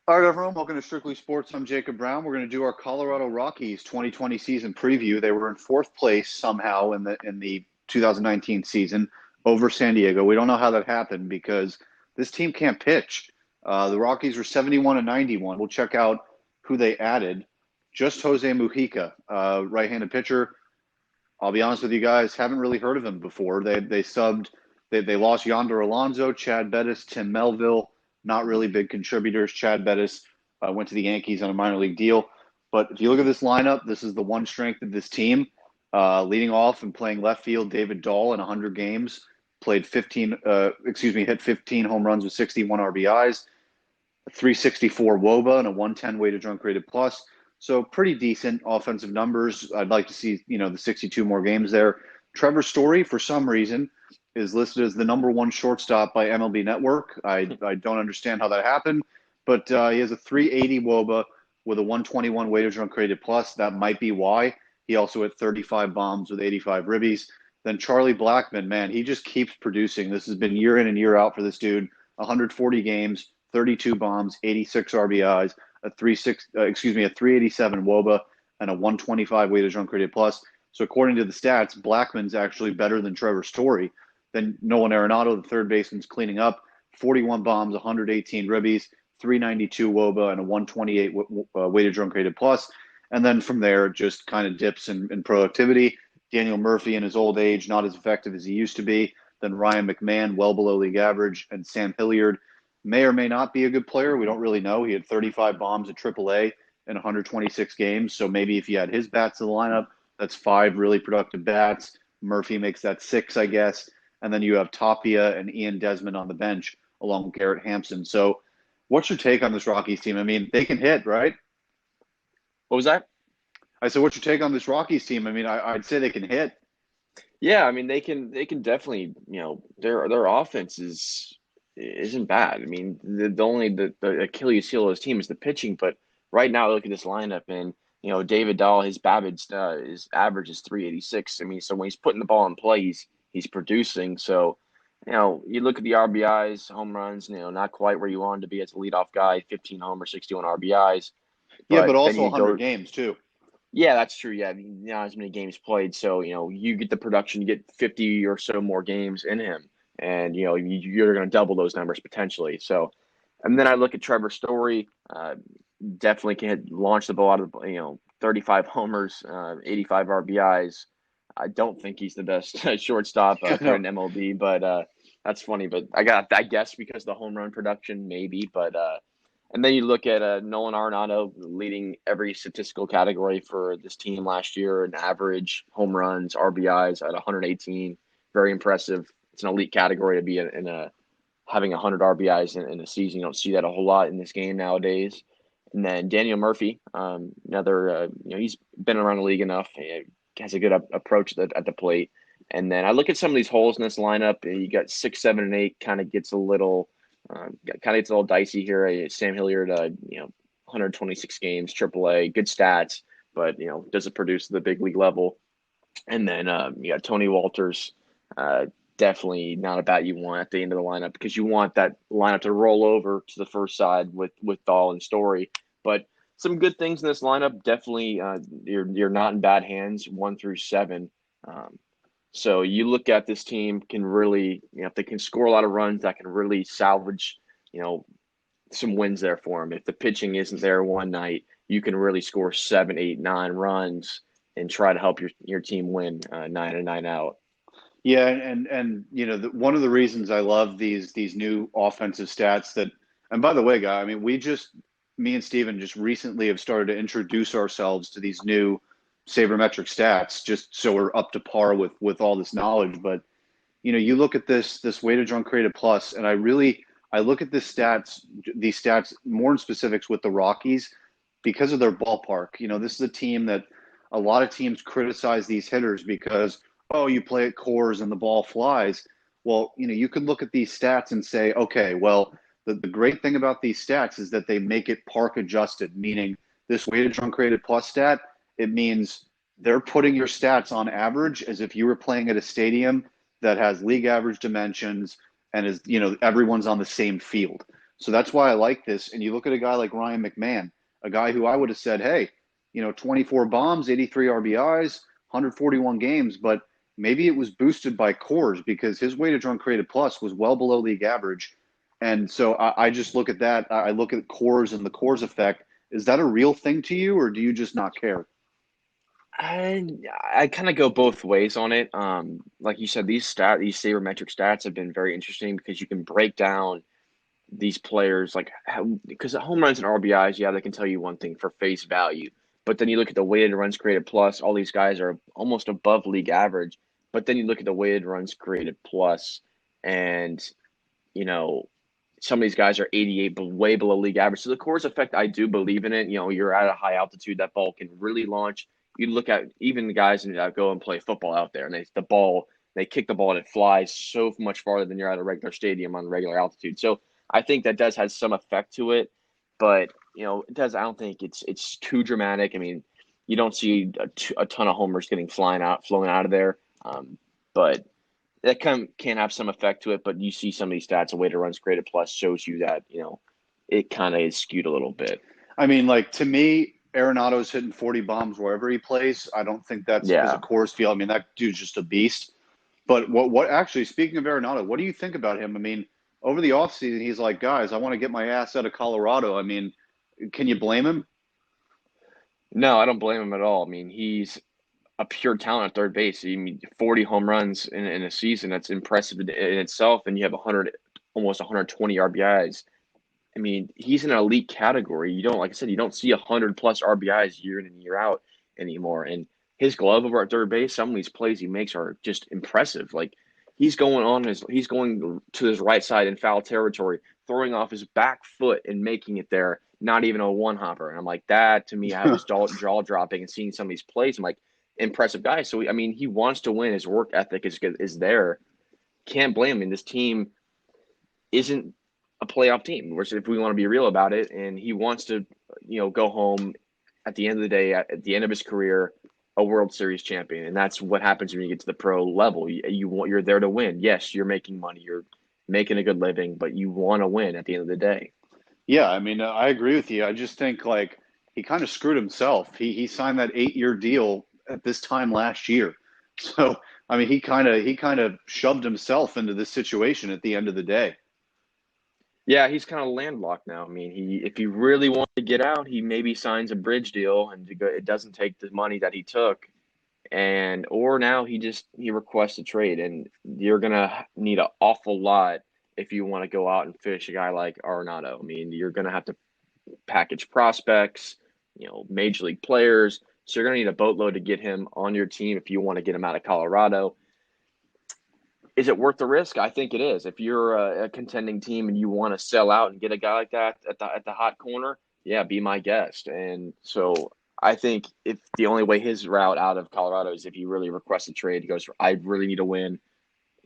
All right, everyone, welcome to Strictly Sports. I'm Jacob Brown. We're going to do our Colorado Rockies 2020 season preview. They were in fourth place somehow in the 2019 season over San Diego. We don't know how that happened because this team can't pitch. The Rockies were 71 and 91. We'll check out who they added. Just Jose Mujica, right-handed pitcher. I'll be honest with you guys, haven't really heard of him before. They lost Yonder Alonso, Chad Bettis, Tim Melville, not really big contributors. Chad Bettis went to the Yankees on a minor league deal. But if you look at this lineup, this is the one strength of this team. Leading off and playing left field, David Dahl in 100 games, hit 15 home runs with 61 RBIs, a 364 WOBA, and a 110 weighted run created plus. So pretty decent offensive numbers. I'd like to see, the 62 more games there. Trevor Story, for some reason, is listed as the number one shortstop by MLB Network. I don't understand how that happened, but he has a 380 WOBA with a 121 weighted run created plus. That might be why. He also hit 35 bombs with 85 ribbies. Then Charlie Blackmon, man, he just keeps producing. This has been year in and year out for this dude. 140 games, 32 bombs, 86 RBIs, a 387 WOBA, and a 125 weighted run created plus. So according to the stats, Blackmon's actually better than Trevor Story. Then Nolan Arenado, the third baseman's cleaning up, 41 bombs, 118 ribbies, 392 WOBA, and a 128 weighted run created plus. And then from there, it just kind of dips in productivity. Daniel Murphy in his old age, not as effective as he used to be. Then Ryan McMahon, well below league average. And Sam Hilliard may or may not be a good player. We don't really know. He had 35 bombs at AAA in 126 games. So maybe if you add his bats to the lineup, that's 5 really productive bats. Murphy makes that 6, I guess. And then you have Tapia and Ian Desmond on the bench along with Garrett Hampson. So what's your take on this Rockies team? I mean, they can hit, right? What was that? I said, what's your take on this Rockies team? I mean, I'd say they can hit. Yeah, I mean they can definitely, their offense isn't bad. I mean, the Achilles heel of this team is the pitching, but right now look at this lineup and David Dahl, his average is 386. I mean, so when he's putting the ball in play, he's producing. So, you look at the RBIs, home runs, not quite where you want him to be as a leadoff guy, 15 homers, 61 RBIs. Yeah, but But then also you 100 go games too. Yeah, that's true. Yeah, not as many games played, so you get the production, you get 50 or so more games in him, and you're going to double those numbers potentially. So, and then I look at Trevor Story, definitely can launch the ball out of 35 homers, 85 RBIs. I don't think he's the best shortstop No. current MLB, but that's funny. But I guess because the home run production, maybe, but. And then you look at Nolan Arenado leading every statistical category for this team last year, an average home runs, RBIs at 118. Very impressive. It's an elite category to be having 100 RBIs in a season. You don't see that a whole lot in this game nowadays. And then Daniel Murphy, another, he's been around the league enough. He has a good approach at the plate. And then I look at some of these holes in this lineup. You got 6, 7, and 8 kind of gets a little – kind of gets a little dicey here. Sam Hilliard, 126 games, AAA, good stats, but doesn't produce at the big league level. And then you got Tony Walters, definitely not a bat you want at the end of the lineup because you want that lineup to roll over to the first side with Dahl and Story. But some good things in this lineup. Definitely, you're not in bad hands 1 through 7. So you look at this team can really, if they can score a lot of runs, that can really salvage, some wins there for them. If the pitching isn't there one night, you can really score 7, 8, 9 runs and try to help your team win 9 and 9 out. Yeah, and one of the reasons I love these new offensive stats and by the way, guy, I mean, me and Steven just recently have started to introduce ourselves to these new sabermetric stats just so we're up to par with all this knowledge. But you look at this weighted run created plus, and I look at these stats more in specifics with the Rockies because of their ballpark. This is a team that a lot of teams criticize these hitters because, oh, you play at Coors and the ball flies. Well, you could look at these stats and say, okay, well, the great thing about these stats is that they make it park adjusted, meaning this weighted run created plus stat, it means they're putting your stats on average as if you were playing at a stadium that has league average dimensions and everyone's on the same field. So that's why I like this. And you look at a guy like Ryan McMahon, a guy who I would have said, hey, 24 bombs, 83 RBIs, 141 games, but maybe it was boosted by cores because his weighted run created plus was well below league average. And so I just look at that. I look at cores and the cores effect. Is that a real thing to you, or do you just not care? I I kind of go both ways on it. Like you said, these sabermetric stats have been very interesting because you can break down these players like how, because home runs and RBIs, yeah, they can tell you one thing for face value, but then you look at the weighted runs created plus, all these guys are almost above league average. But then you look at the weighted runs created plus, and you know some of these guys are 88, but way below league average. So the cores effect, I do believe in it. You're at a high altitude, that ball can really launch. You look at even the guys that go and play football out there, and they kick the ball and it flies so much farther than you're at a regular stadium on regular altitude. So I think that does have some effect to it, but it does. I don't think it's too dramatic. I mean, you don't see a ton of homers getting flown out of there, but that can have some effect to it, but you see some of these stats, a way to runs created plus shows you that, it kind of is skewed a little bit. I mean, like to me, Arenado's hitting 40 bombs wherever he plays. I don't think that's because of Yeah. Coors Field. I mean, that dude's just a beast. But what actually, speaking of Arenado, what do you think about him? I mean, over the offseason, he's like, guys, I want to get my ass out of Colorado. I mean, can you blame him? No, I don't blame him at all. I mean, he's a pure talent at third base. I mean, 40 home runs in a season, that's impressive in itself. And you have 100, almost 120 RBIs. I mean, he's in an elite category. You don't, like I said, you don't see 100 plus RBIs year in and year out anymore. And his glove over at third base, some of these plays he makes are just impressive. Like he's going to his right side in foul territory, throwing off his back foot and making it there. Not even a one hopper. And I'm like, that to me, I was jaw dropping and seeing some of these plays. I'm like, impressive guy. So I mean, he wants to win. His work ethic is there. Can't blame him. And this team isn't a playoff team. Which, if we want to be real about it, and he wants to, go home at the end of the day, at the end of his career, a World Series champion, and that's what happens when you get to the pro level. You're there to win. Yes, you're making money, you're making a good living, but you want to win at the end of the day. Yeah, I mean, I agree with you. I just think like he kind of screwed himself. He signed that 8-year deal at this time last year. So, I mean, he kind of shoved himself into this situation at the end of the day. Yeah, he's kind of landlocked now. I mean, if he really wants to get out, he maybe signs a bridge deal, and it doesn't take the money that he took, and or now he requests a trade, and you're gonna need an awful lot if you want to go out and fish a guy like Arenado. I mean, you're gonna have to package prospects, major league players. So you're gonna need a boatload to get him on your team if you want to get him out of Colorado. Is it worth the risk? I think it is. If you're a contending team and you want to sell out and get a guy like that at the hot corner, yeah, be my guest. And so I think if the only way his route out of Colorado is if he really requests a trade, he goes, I really need to win.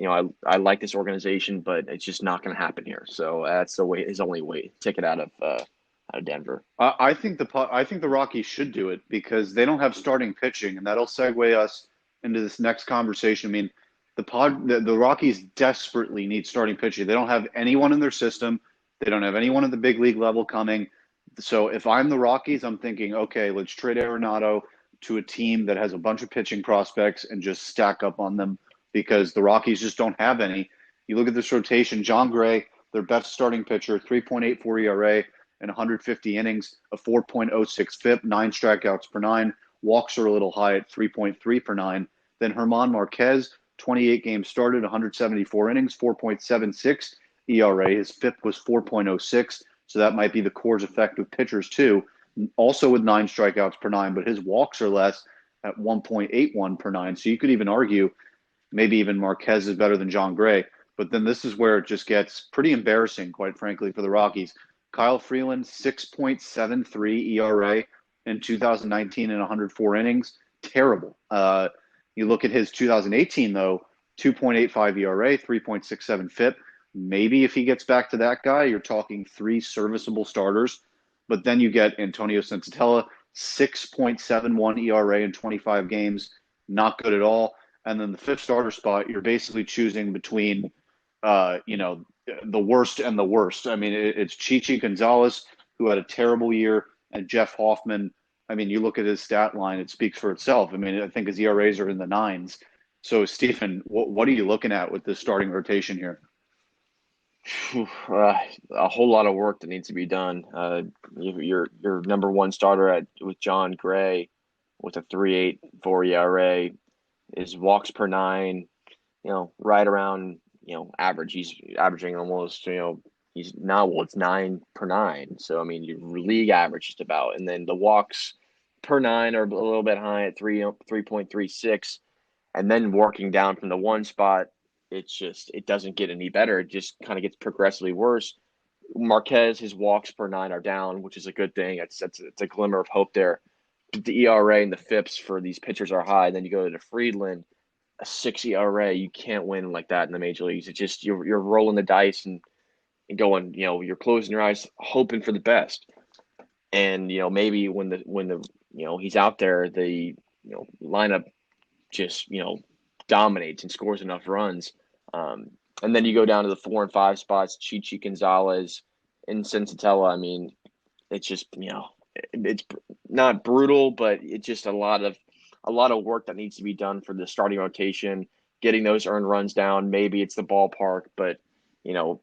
I like this organization, but it's just not going to happen here. So that's the way, his only way ticket out of Denver. I think the Rockies should do it because they don't have starting pitching, and that'll segue us into this next conversation. I mean, the Rockies desperately need starting pitching. They don't have anyone in their system. They don't have anyone at the big league level coming. So if I'm the Rockies, I'm thinking, okay, let's trade Arenado to a team that has a bunch of pitching prospects and just stack up on them because the Rockies just don't have any. You look at this rotation, John Gray, their best starting pitcher, 3.84 ERA and 150 innings, a 4.06 FIP, 9 strikeouts per nine. Walks are a little high at 3.3 per nine. Then Herman Marquez, 28 games started, 174 innings, 4.76 ERA. His FIP was 4.06, so that might be the Coors effect with pitchers too. Also with 9 strikeouts per nine, but his walks are less at 1.81 per nine. So you could even argue maybe even Marquez is better than John Gray. But then this is where it just gets pretty embarrassing, quite frankly, for the Rockies. Kyle Freeland, 6.73 ERA in 2019 in 104 innings. Terrible. You look at his 2018, though, 2.85 ERA, 3.67 FIP. Maybe if he gets back to that guy, you're talking three serviceable starters. But then you get Antonio Sensatella, 6.71 ERA in 25 games. Not good at all. And then the fifth starter spot, you're basically choosing between, the worst and the worst. I mean, it's Chichi Gonzalez, who had a terrible year, and Jeff Hoffman. I mean, you look at his stat line, it speaks for itself. I mean, I think his ERAs are in the nines. So, Stephen, what are you looking at with this starting rotation here? A whole lot of work that needs to be done. Your number one starter with John Gray with a 3.84 ERA, his walks per nine, right around average. He's averaging almost he's now well it's 9 per 9. So I mean your league average just about, and then the walks per nine are a little bit high at 3.36, and then working down from the one spot, it doesn't get any better. It just kind of gets progressively worse. Marquez, his walks per nine are down, which is a good thing. It's a glimmer of hope there. But the ERA and the FIPS for these pitchers are high. And then you go to Friedland, a 6 ERA. You can't win like that in the major leagues. It's just you're rolling the dice and going. You're closing your eyes, hoping for the best. And maybe when the he's out there, the lineup just dominates and scores enough runs. And then you go down to the 4 and 5 spots, Chichi Gonzalez and Sensatella. I mean, it's just it's not brutal, but it's just a lot of work that needs to be done for the starting rotation, getting those earned runs down. Maybe it's the ballpark, but you know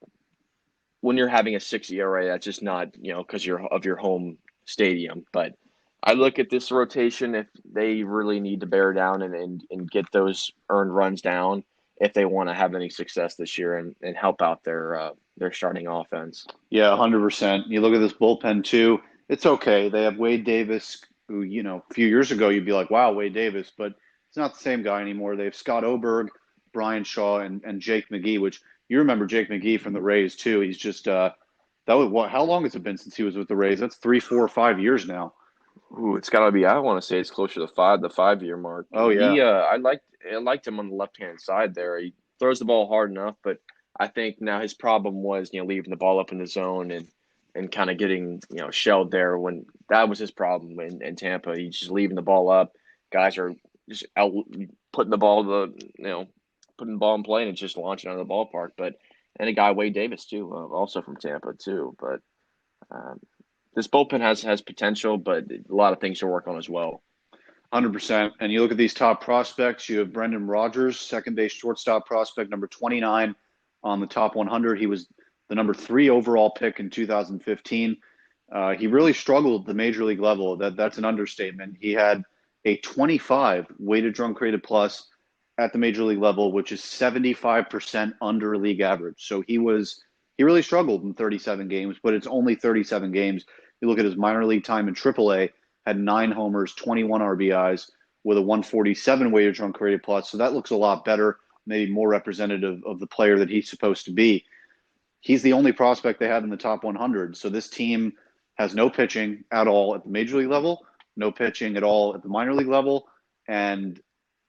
when you're having a 6 ERA, that's just not because you're of your home stadium. But I look at this rotation if they really need to bear down and get those earned runs down if they want to have any success this year and help out their starting offense. Yeah, 100%. You look at this bullpen too. It's okay. They have Wade Davis, who, a few years ago you'd be like, wow, Wade Davis, but it's not the same guy anymore. They have Scott Oberg, Brian Shaw, and Jake McGee, which you remember Jake McGee from the Rays too. He's just that was what? How long has it been since he was with the Rays? That's 3, 4, 5 years now. Ooh, it's got to be. I want to say it's closer to the 5 year mark. Oh yeah, I liked him on the left hand side there. He throws the ball hard enough, but I think now his problem was leaving the ball up in the zone and kind of getting shelled there when that was his problem in Tampa. He's just leaving the ball up. Guys are just out putting the ball putting the ball in play and it's just launching out of the ballpark. But and a guy Wade Davis too, also from Tampa too. But um, this bullpen has potential, but a lot of things to work on as well. 100%. And you look at these top prospects. You have Brendan Rodgers, second base shortstop prospect, number 29 on the top 100. He was the number 3 overall pick in 2015. He really struggled at the major league level. That's an understatement. He had a 25 weighted run created plus at the major league level, which is 75% under league average. So he really struggled in 37 games, but it's only 37 games. You look at his minor league time in AAA, had 9 homers, 21 RBIs with a 147 weighted run created plus. So that looks a lot better, maybe more representative of the player that he's supposed to be. He's the only prospect they have in the top 100. So this team has no pitching at all at the major league level, no pitching at all at the minor league level, and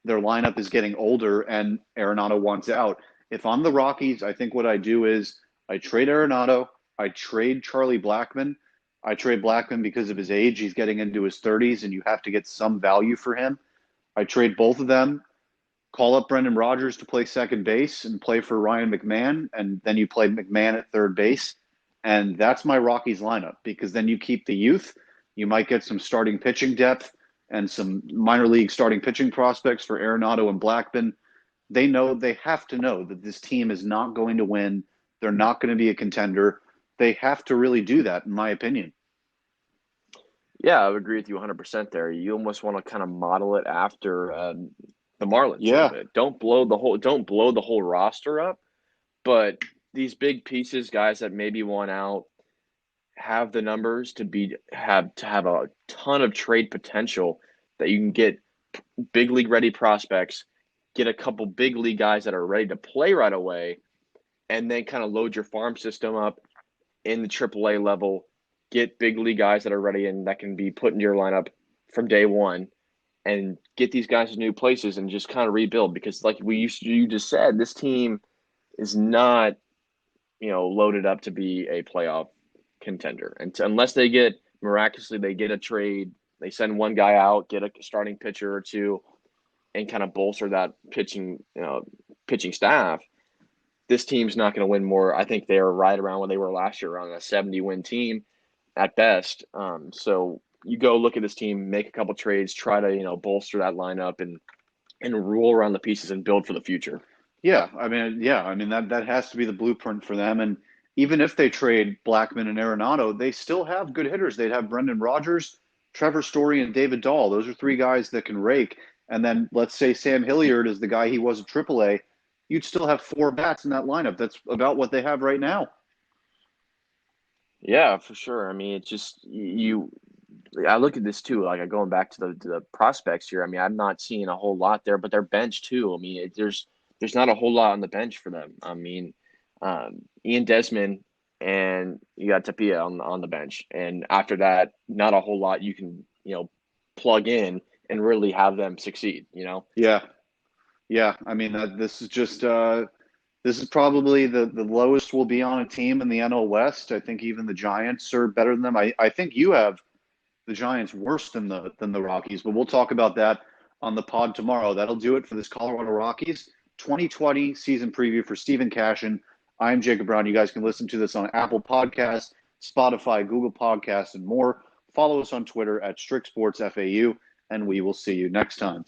their lineup is getting older and Arenado wants out. If I'm the Rockies, I think what I do is I trade Arenado, I trade Charlie Blackmon. I trade Blackmon because of his age. He's getting into his 30s and you have to get some value for him. I trade both of them, call up Brendan Rodgers to play second base and play for Ryan McMahon, and then you play McMahon at third base. And that's my Rockies lineup because then you keep the youth. You might get some starting pitching depth and some minor league starting pitching prospects for Arenado and Blackmon. They have to know that this team is not going to win. They're not going to be a contender. They have to really do that, in my opinion. Yeah, I would agree with you 100% there. You almost want to kind of model it after the Marlins a little Yeah, bit. Don't blow the whole roster up, but these big pieces, guys that maybe want out, have the numbers to have a ton of trade potential that you can get big league ready prospects, get a couple big league guys that are ready to play right away, and then kind of load your farm system up in the AAA level, get big league guys that are ready and that can be put into your lineup from day one, and get these guys to new places and just kind of rebuild. Because like you just said, this team is not loaded up to be a playoff contender, and unless they get miraculously they get a trade, they send one guy out, get a starting pitcher or two, and kind of bolster that pitching staff. this team's not going to win more. I think they are right around where they were last year, around a 70-win team at best. So you go look at this team, make a couple trades, try to bolster that lineup and rule around the pieces and build for the future. Yeah, I mean that has to be the blueprint for them. And even if they trade Blackman and Arenado, they still have good hitters. They'd have Brendan Rodgers, Trevor Story, and David Dahl. Those are three guys that can rake. And then let's say Sam Hilliard is the guy he was at AAA. You'd still have four bats in that lineup. That's about what they have right now. Yeah, for sure. I mean, it's just I look at this too, like going back to the prospects here. I mean, I'm not seeing a whole lot there, but their bench too. I mean, there's not a whole lot on the bench for them. I mean, Ian Desmond and you got Tapia on the bench, and after that, not a whole lot you can plug in and really have them succeed. Yeah, yeah. I mean this is just this is probably the lowest we'll be on a team in the NL West. I think even the Giants are better than them. I think you have the Giants worse than the Rockies, but we'll talk about that on the pod tomorrow. That'll do it for this Colorado Rockies 2020 season preview for Stephen Cashin. I'm Jacob Brown. You guys can listen to this on Apple Podcasts, Spotify, Google Podcasts, and more. Follow us on Twitter at Strict Sports FAU, and we will see you next time.